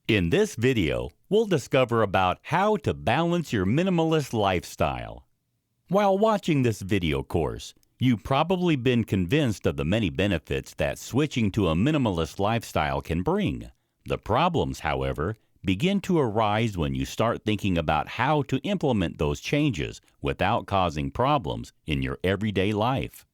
In this video, we'll discover about how to balance your minimalist lifestyle. While watching this video course, you've probably been convinced of the many benefits that switching to a minimalist lifestyle can bring. The problems, however, begin to arise when you start thinking about how to implement those changes without causing problems in your everyday life.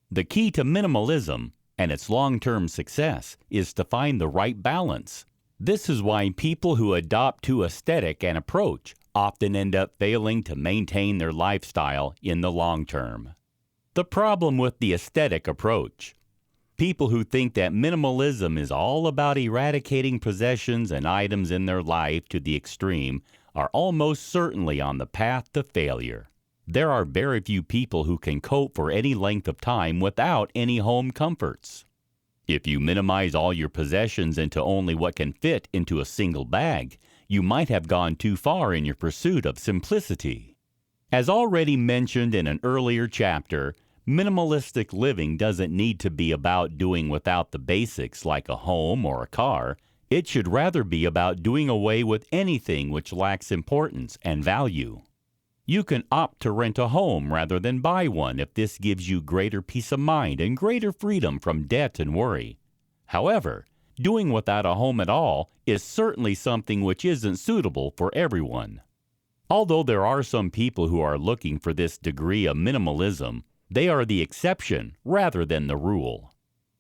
The key to minimalism and its long-term success is to find the right balance. This is why people who adopt too aesthetic an approach often end up failing to maintain their lifestyle in the long term. The problem with the aesthetic approach. People who think that minimalism is all about eradicating possessions and items in their life to the extreme are almost certainly on the path to failure. There are very few people who can cope for any length of time without any home comforts. If you minimize all your possessions into only what can fit into a single bag, you might have gone too far in your pursuit of simplicity. As already mentioned in an earlier chapter, minimalistic living doesn't need to be about doing without the basics like a home or a car. It should rather be about doing away with anything which lacks importance and value. You can opt to rent a home rather than buy one if this gives you greater peace of mind and greater freedom from debt and worry. However, doing without a home at all is certainly something which isn't suitable for everyone. Although there are some people who are looking for this degree of minimalism, they are the exception rather than the rule.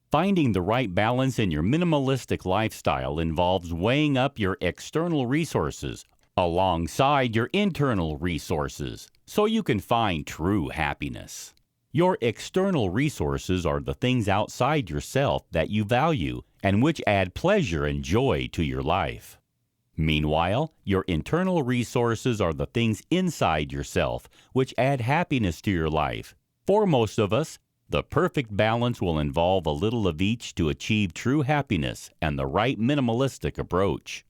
Finding the right balance in your minimalistic lifestyle involves weighing up your external resources alongside your internal resources so you can find true happiness. Your external resources are the things outside yourself that you value and which add pleasure and joy to your life. Meanwhile, your internal resources are the things inside yourself which add happiness to your life. For most of us, the perfect balance will involve a little of each to achieve true happiness and the right minimalistic approach.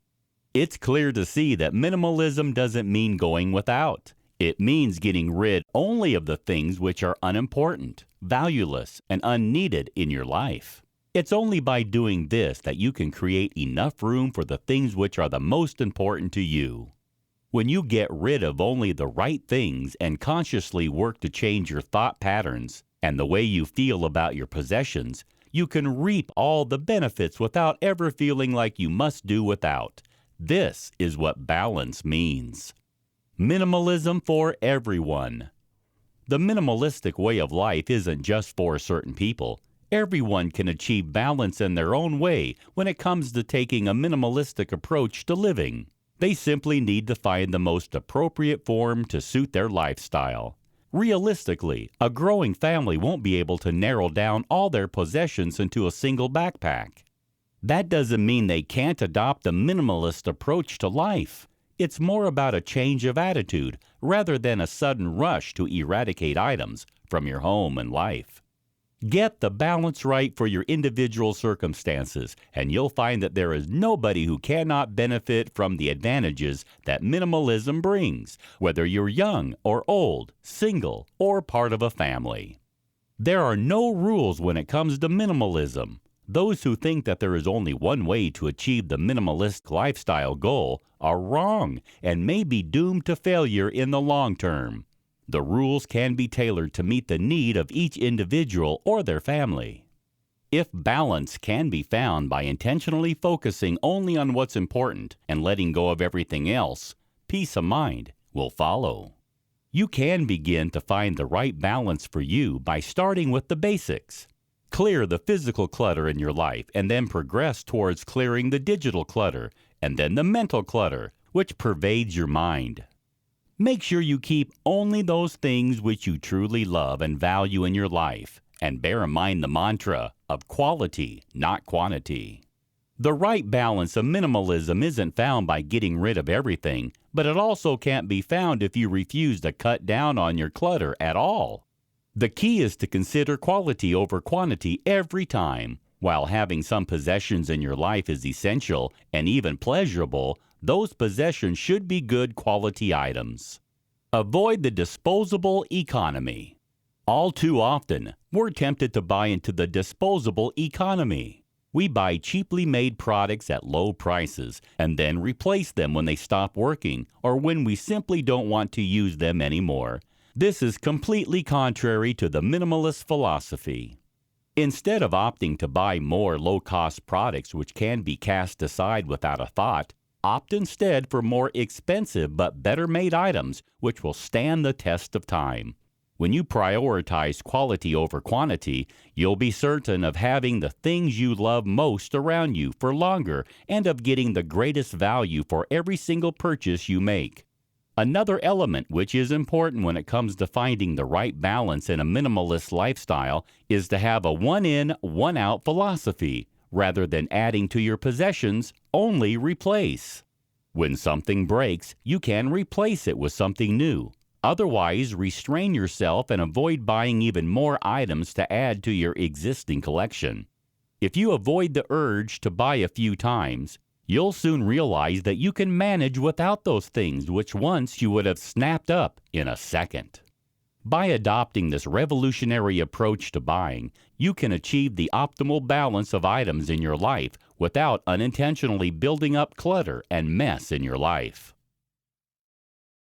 It's clear to see that minimalism doesn't mean going without. It means getting rid only of the things which are unimportant, valueless, and unneeded in your life. It's only by doing this that you can create enough room for the things which are the most important to you. When you get rid of only the right things and consciously work to change your thought patterns and the way you feel about your possessions, you can reap all the benefits without ever feeling like you must do without. This is what balance means. Minimalism for everyone. The minimalistic way of life isn't just for certain people. Everyone can achieve balance in their own way when it comes to taking a minimalistic approach to living. They simply need to find the most appropriate form to suit their lifestyle. Realistically, a growing family won't be able to narrow down all their possessions into a single backpack. That doesn't mean they can't adopt a minimalist approach to life. It's more about a change of attitude rather than a sudden rush to eradicate items from your home and life. Get the balance right for your individual circumstances, and you'll find that there is nobody who cannot benefit from the advantages that minimalism brings, whether you're young or old, single, or part of a family. There are no rules when it comes to minimalism. Those who think that there is only one way to achieve the minimalist lifestyle goal are wrong and may be doomed to failure in the long term. The rules can be tailored to meet the need of each individual or their family. If balance can be found by intentionally focusing only on what's important and letting go of everything else, peace of mind will follow. You can begin to find the right balance for you by starting with the basics. Clear the physical clutter in your life and then progress towards clearing the digital clutter and then the mental clutter, which pervades your mind. Make sure you keep only those things which you truly love and value in your life, and bear in mind the mantra of quality, not quantity. The right balance of minimalism isn't found by getting rid of everything, but it also can't be found if you refuse to cut down on your clutter at all. The key is to consider quality over quantity every time. While having some possessions in your life is essential and even pleasurable, those possessions should be good quality items. Avoid the disposable economy. All too often, we're tempted to buy into the disposable economy. We buy cheaply made products at low prices and then replace them when they stop working or when we simply don't want to use them anymore. This is completely contrary to the minimalist philosophy. Instead of opting to buy more low-cost products which can be cast aside without a thought, opt instead for more expensive but better-made items which will stand the test of time. When you prioritize quality over quantity, you'll be certain of having the things you love most around you for longer and of getting the greatest value for every single purchase you make. Another element which is important when it comes to finding the right balance in a minimalist lifestyle is to have a one-in, one-out philosophy. Rather than adding to your possessions, only replace. When something breaks, you can replace it with something new. Otherwise, restrain yourself and avoid buying even more items to add to your existing collection. If you avoid the urge to buy a few times, you'll soon realize that you can manage without those things which once you would have snapped up in a second. By adopting this revolutionary approach to buying, you can achieve the optimal balance of items in your life without unintentionally building up clutter and mess in your life.